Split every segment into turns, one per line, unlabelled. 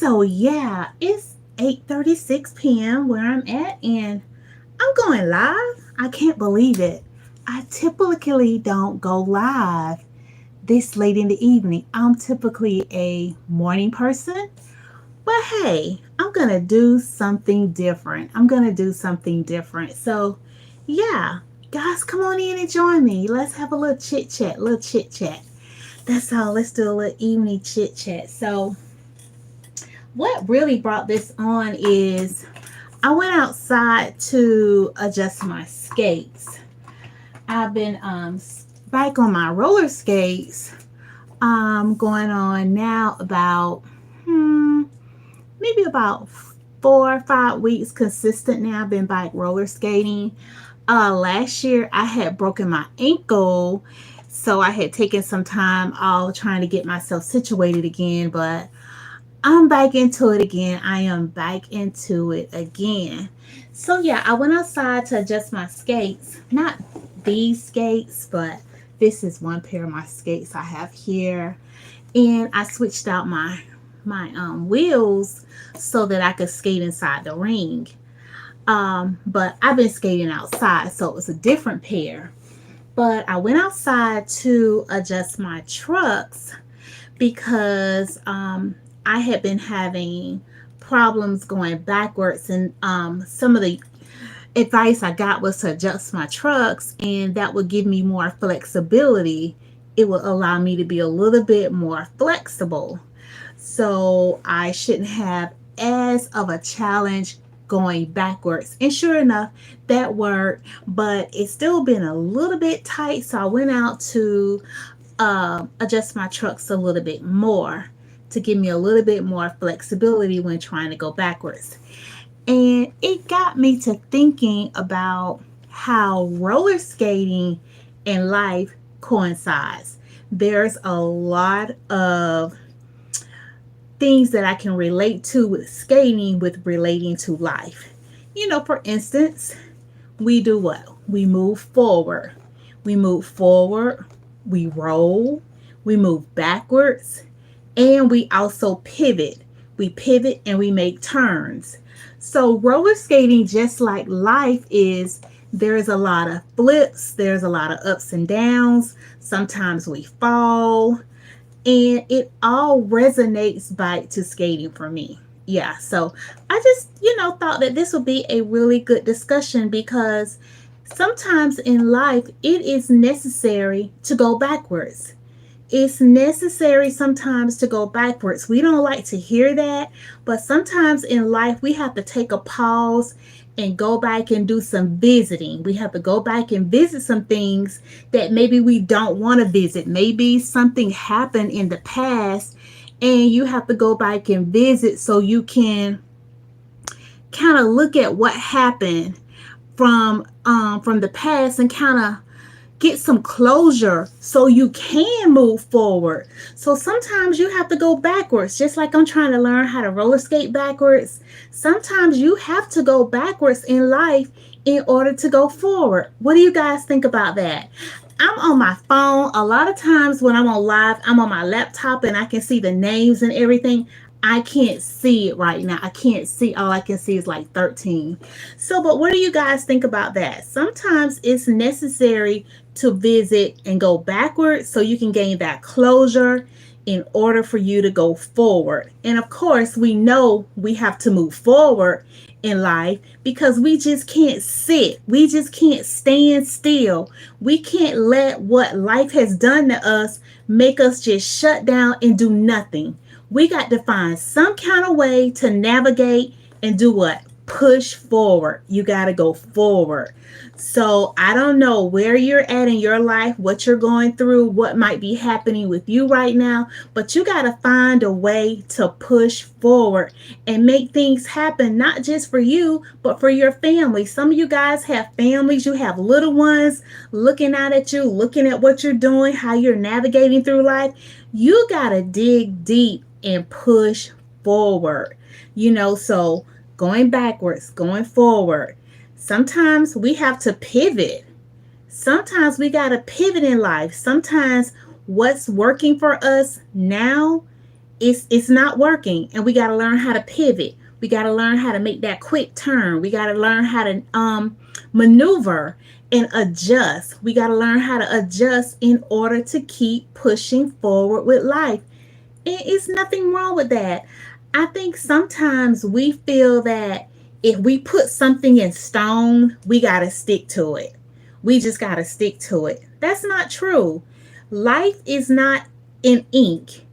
So yeah, it's 8:36 p.m. where I'm at and I'm going live. I can't believe it. I typically don't go live this late in the evening. I'm typically a morning person, but hey, I'm going to do something different. I'm going to do something different. So, yeah, guys, come on in and join me. Let's have a little chit chat, little chit chat. That's all. Let's do a little evening chit chat. So, what really brought this on is I went outside to adjust my skates. I've been back on my roller skates going on now about maybe about 4 or 5 weeks consistent now. I've been back roller skating. Last year I had broken my ankle, so I had taken some time off trying to get myself situated again, but I'm back into it again. I am back into it again. So yeah, I went outside to adjust my skates. Not these skates, but this is one pair of my skates I have here. And I switched out my wheels so that I could skate inside the ring. But I've been skating outside, so it was a different pair. But I went outside to adjust my trucks because I had been having problems going backwards, and some of the advice I got was to adjust my trucks, and that would give me more flexibility. It would allow me to be a little bit more flexible, so I shouldn't have as of a challenge going backwards. And sure enough, that worked, but it's still been a little bit tight, so I went out to adjust my trucks a little bit more to give me a little bit more flexibility when trying to go backwards. And it got me to thinking about how roller skating and life coincides. There's a lot of things that I can relate to with skating with relating to life. For instance, we do what? We move forward. We move forward, we roll, we move backwards, and we also pivot. We pivot and we make turns. So roller skating, just like life is, there's a lot of flips, there's a lot of ups and downs. Sometimes we fall, and it all resonates back to skating for me. Yeah, so I just, thought that this would be a really good discussion because sometimes in life it is necessary to go backwards. It's necessary sometimes to go backwards. We don't like to hear that, but sometimes in life we have to take a pause and go back and do some visiting. We have to go back and visit some things that maybe we don't want to visit. Maybe something happened in the past and you have to go back and visit so you can kind of look at what happened from the past and kind of get some closure so you can move forward. So sometimes you have to go backwards, just like I'm trying to learn how to roller skate backwards. Sometimes you have to go backwards in life in order to go forward. What do you guys think about that? I'm on my phone. A lot of times when I'm on live, I'm on my laptop and I can see the names and everything. I can't see it right now. I can't see. All I can see is like 13. So, but what do you guys think about that? Sometimes it's necessary to visit and go backwards so you can gain that closure in order for you to go forward. And of course, we know we have to move forward in life because we just can't sit. We just can't stand still. We can't let what life has done to us make us just shut down and do nothing. We got to find some kind of way to navigate and do what? Push forward. You got to go forward. So I don't know where you're at in your life, what you're going through, what might be happening with you right now, but you got to find a way to push forward and make things happen, not just for you, but for your family. Some of you guys have families, you have little ones looking out at you, looking at what you're doing, how you're navigating through life. You got to dig deep and push forward, so going backwards, going forward. Sometimes we have to pivot. Sometimes we got to pivot in life. Sometimes what's working for us now it's not working, and we got to learn how to pivot. We got to learn how to make that quick turn. We got to learn how to maneuver and adjust. We got to learn how to adjust in order to keep pushing forward with life. And it's nothing wrong with that. I think sometimes we feel that if we put something in stone, we got to stick to it. We just got to stick to it. That's not true. Life is not in ink.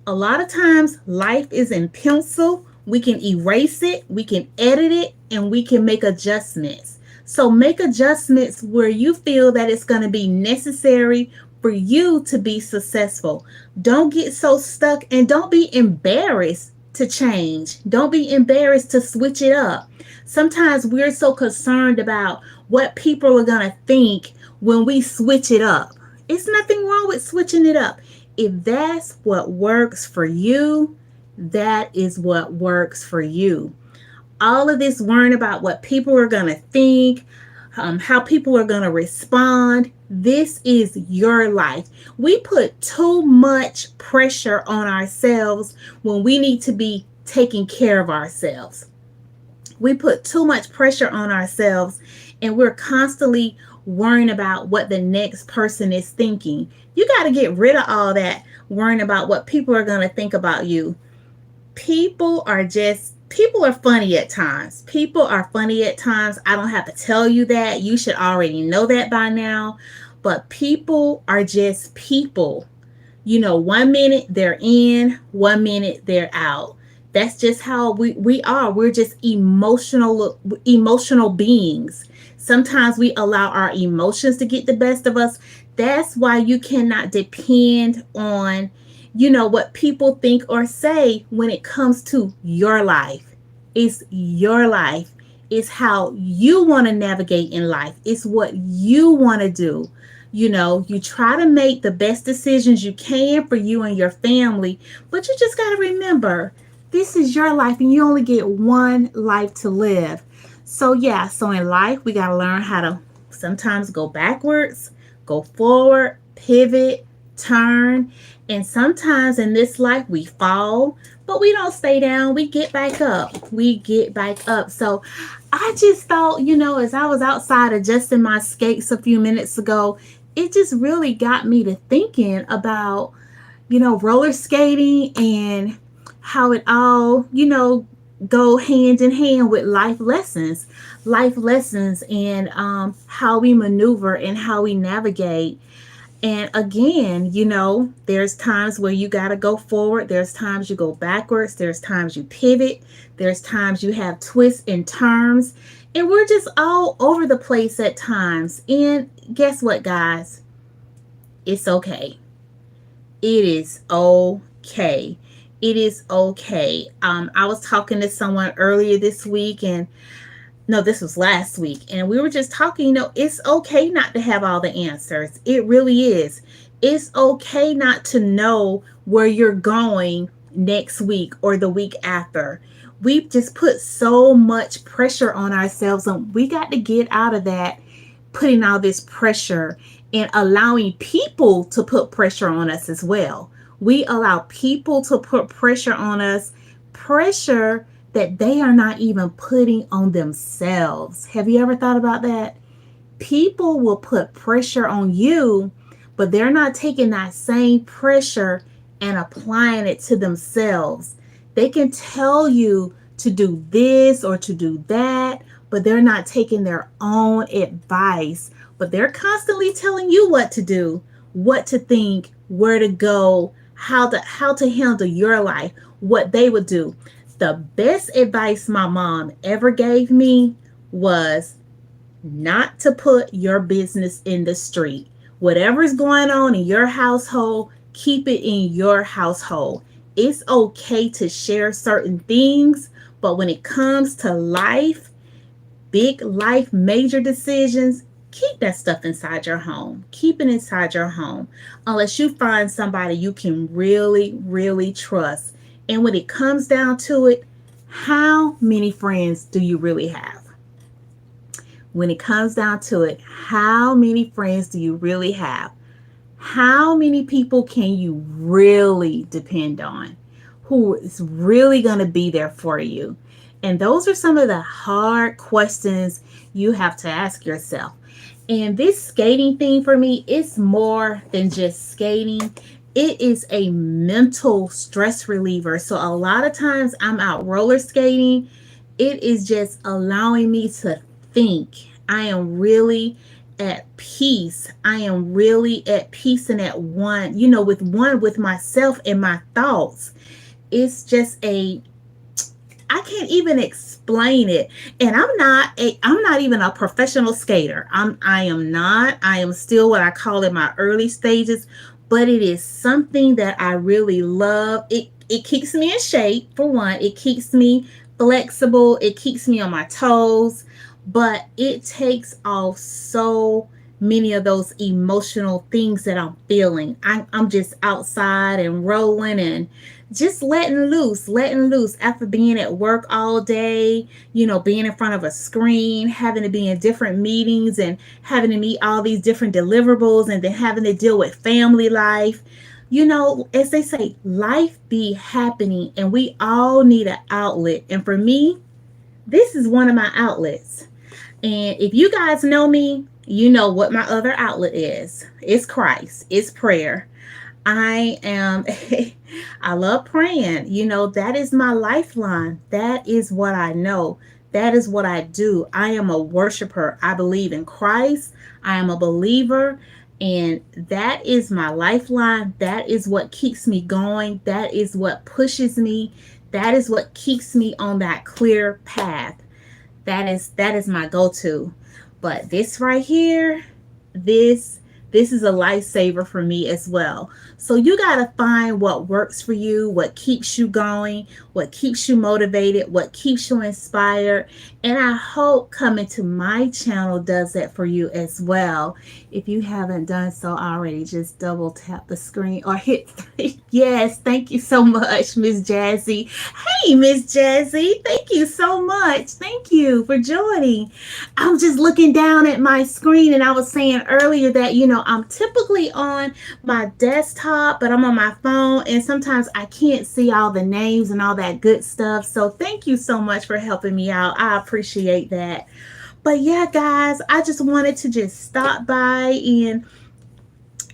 A lot of times, life is in pencil. We can erase it, we can edit it, and we can make adjustments. So, make adjustments where you feel that it's going to be necessary for you to be successful. Don't get so stuck, and don't be embarrassed to change. Don't be embarrassed to switch it up. Sometimes we're so concerned about what people are going to think when we switch it up. It's nothing wrong with switching it up. If that's what works for you, that is what works for you. All of this worrying about what people are going to think, how people are going to respond, this is your life. We put too much pressure on ourselves when we need to be taking care of ourselves. We put too much pressure on ourselves, and we're constantly worrying about what the next person is thinking. You got to get rid of all that worrying about what people are going to think about you. People are funny at times. People are funny at times. I don't have to tell you that. You should already know that by now. But people are just people. 1 minute they're in, 1 minute they're out. That's just how we are. We're just emotional beings. Sometimes we allow our emotions to get the best of us. That's why you cannot depend on what people think or say when it comes to your life. It's your life. It's how you want to navigate in life. It's what you want to do. You try to make the best decisions you can for you and your family, but you just got to remember, this is your life and you only get one life to live. So in life, we got to learn how to sometimes go backwards, go forward, pivot, turn. And sometimes in this life we fall, but we don't stay down. We get back up. We get back up. So I just thought, as I was outside adjusting my skates a few minutes ago, it just really got me to thinking about, roller skating and how it all, go hand in hand with life lessons and how we maneuver and how we navigate. And again, there's times where you got to go forward. There's times you go backwards. There's times you pivot. There's times you have twists and turns. And we're just all over the place at times. And guess what, guys? It's okay. It is okay. It is okay. I was talking to someone earlier this week, and no, this was last week, and we were just talking, it's okay not to have all the answers. It really is. It's okay not to know where you're going next week or the week after. We've just put so much pressure on ourselves, and we got to get out of that, putting all this pressure and allowing people to put pressure on us as well. We allow people to put pressure on us, pressure that they are not even putting on themselves. Have you ever thought about that? People will put pressure on you, but they're not taking that same pressure and applying it to themselves. They can tell you to do this or to do that, but they're not taking their own advice. But they're constantly telling you what to do, what to think, where to go, how to handle your life, what they would do. The best advice my mom ever gave me was not to put your business in the street. Whatever's going on in your household, keep it in your household. It's okay to share certain things, but when it comes to life, big life, major decisions, keep that stuff inside your home. Keep it inside your home unless you find somebody you can really, really trust. And when it comes down to it, how many friends do you really have? When it comes down to it, how many friends do you really have? How many people can you really depend on? who is really going to be there for you. And those are some of the hard questions you have to ask yourself. And this skating thing for me, it's more than just skating. It is a mental stress reliever. So a lot of times I'm out roller skating. It is just allowing me to think. I am really at peace. I am really at peace and at one, with myself and my thoughts. It's just I can't even explain it. And I'm not even a professional skater. I am not. I am still what I call in my early stages, but it is something that I really love. It keeps me in shape for one. It keeps me flexible. It keeps me on my toes, but it takes off so many of those emotional things that I'm feeling. I'm just outside and rolling and just letting loose after being at work all day, being in front of a screen, having to be in different meetings and having to meet all these different deliverables and then having to deal with family life. As they say, life be happening and we all need an outlet. And for me, this is one of my outlets. And if you guys know me, you know what my other outlet is. It's Christ, it's prayer. I am, I love praying. That is my lifeline. That is what I know. That is what I do. I am a worshiper. I believe in Christ. I am a believer. And that is my lifeline. That is what keeps me going. That is what pushes me. That is what keeps me on that clear path. That is my go-to. But this right here, this is a lifesaver for me as well. So you got to find what works for you, what keeps you going, what keeps you motivated, what keeps you inspired. And I hope coming to my channel does that for you as well. If you haven't done so already, just double tap the screen or hit 3. Yes, thank you so much, Miss Jazzy. Hey, Miss Jazzy, thank you so much. Thank you for joining. I'm just looking down at my screen and I was saying earlier that, I'm typically on my desktop, but I'm on my phone and sometimes I can't see all the names and all that good stuff. So thank you so much for helping me out. I appreciate that. But yeah, guys, I just wanted to just stop by and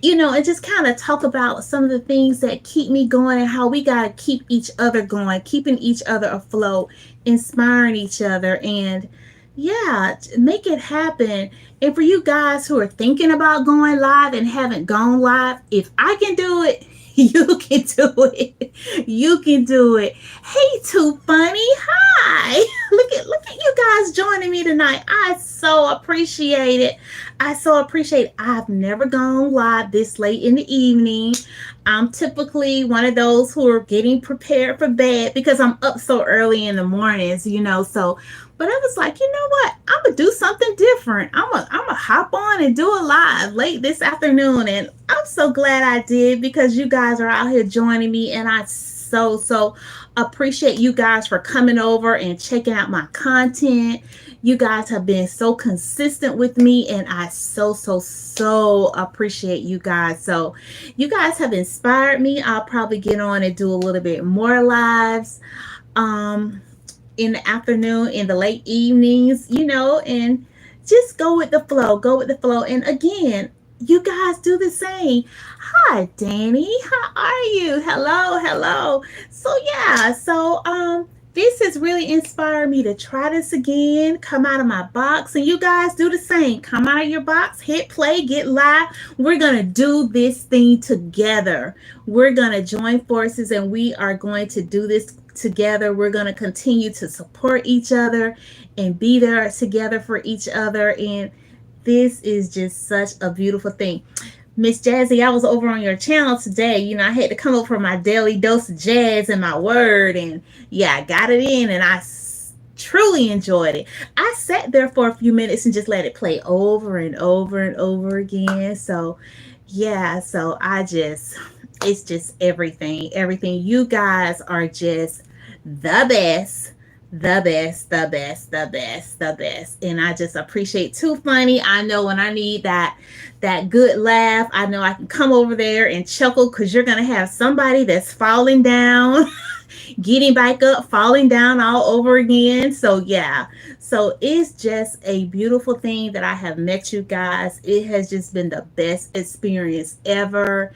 just kind of talk about some of the things that keep me going and how we got to keep each other going, keeping each other afloat, inspiring each other, and yeah, make it happen. And for you guys who are thinking about going live and haven't gone live, if I can do it, you can do it. You can do it. Hey, Too Funny. Hi. Look at you guys joining me tonight. I so appreciate it. I so appreciate it. I've never gone live this late in the evening. I'm typically one of those who are getting prepared for bed because I'm up so early in the mornings, so but I was like, you know what? I'm going to do something different. I'm going to hop on and do a live late this afternoon. And I'm so glad I did because you guys are out here joining me. And I so appreciate you guys for coming over and checking out my content. You guys have been so consistent with me. And I so appreciate you guys. So you guys have inspired me. I'll probably get on and do a little bit more lives. In the afternoon, in the late evenings, and just go with the flow. And again, you guys do the same. Hi, Danny. How are you? Hello. So this has really inspired me to try this again, come out of my box, and you guys do the same. Come out of your box, hit play, get live. We're going to do this thing together. We're going to join forces and we are going to do this together. We're going to continue to support each other and be there together for each other. And this is just such a beautiful thing. Miss Jazzy, I was over on your channel today. I had to come up for my daily dose of jazz and my word. And yeah, I got it in and I truly enjoyed it. I sat there for a few minutes and just let it play over and over and over again. So yeah, it's just everything. You guys are just the best. And I just appreciate Too Funny. I know when I need that good laugh, I know I can come over there and chuckle because you're going to have somebody that's falling down getting back up, falling down all over again. So yeah, so it's just a beautiful thing that I have met you guys. It has just been the best experience ever.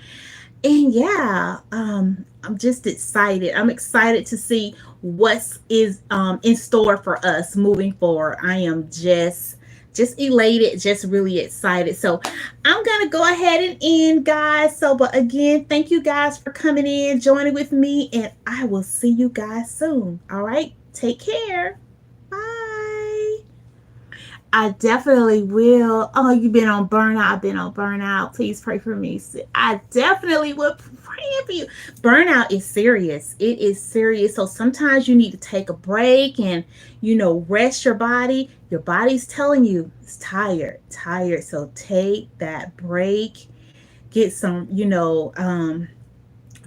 And yeah, I'm just excited. I'm excited to see what's is in store for us moving forward. I am just elated, just really excited. So I'm gonna go ahead and end, guys. So, but again, thank you guys for coming in, joining with me, and I will see you guys soon. All right, take care. Bye. I definitely will. Oh, you've been on burnout. I've been on burnout. Please pray for me. I definitely will pray for you. Burnout is serious. It is serious. So sometimes you need to take a break and, rest your body. Your body's telling you it's tired, tired. So take that break. Get some,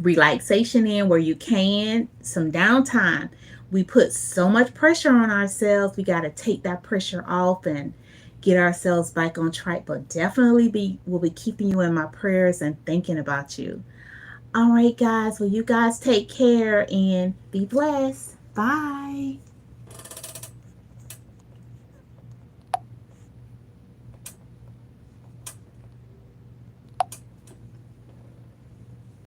relaxation in where you can, some downtime. We put so much pressure on ourselves. We got to take that pressure off and get ourselves back on track. But definitely will be keeping you in my prayers and thinking about you. All right, guys. Well, you guys take care and be blessed. Bye.